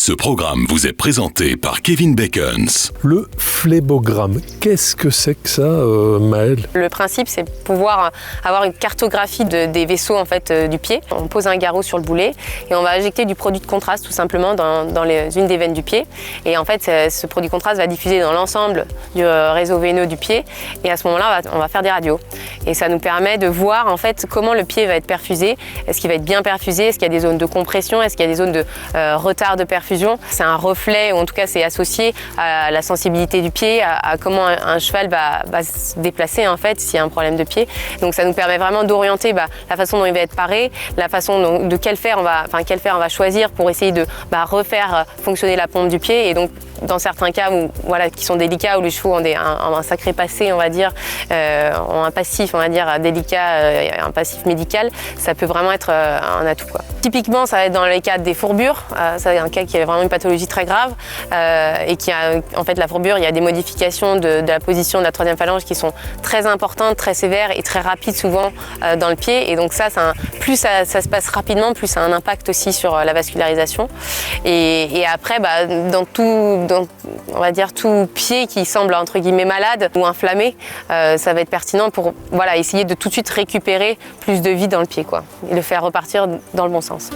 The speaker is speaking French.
Ce programme vous est présenté par Kevin Bacons. Le phlébogramme, qu'est-ce que c'est que ça, Maëlle ? Le principe, c'est pouvoir avoir une cartographie des vaisseaux en fait, du pied. On pose un garrot sur le boulet et on va injecter du produit de contraste tout simplement dans une des veines du pied. Et en fait, ce produit de contraste va diffuser dans l'ensemble du réseau veineux du pied. Et à ce moment-là, on va faire des radios. Et ça nous permet de voir en fait comment le pied va être perfusé. Est-ce qu'il va être bien perfusé? Est-ce qu'il y a des zones de compression? Est-ce qu'il y a des zones de retard de perfusion? C'est un reflet, ou en tout cas c'est associé à la sensibilité du pied, à comment un cheval va se déplacer en fait s'il y a un problème de pied. Donc ça nous permet vraiment d'orienter la façon dont il va être paré, la façon de quel fer on va choisir pour essayer de refaire fonctionner la pompe du pied. Et donc dans certains cas qui sont délicats, où les chevaux ont un sacré passé, on va dire, ont un passif, on va dire, délicat, un passif médical, ça peut vraiment être un atout, quoi. Typiquement, ça va être dans les cas des fourbures. Ça c'est un cas qui est vraiment une pathologie très grave et qui a, en fait, la fourbure, il y a des modifications de la position de la troisième phalange qui sont très importantes, très sévères et très rapides souvent dans le pied. Et donc plus ça se passe rapidement, plus ça a un impact aussi sur la vascularisation. Et après, on va dire tout pied qui semble entre guillemets malade ou inflammé, ça va être pertinent pour essayer de tout de suite récupérer plus de vie dans le pied, quoi, et le faire repartir dans le bon sens.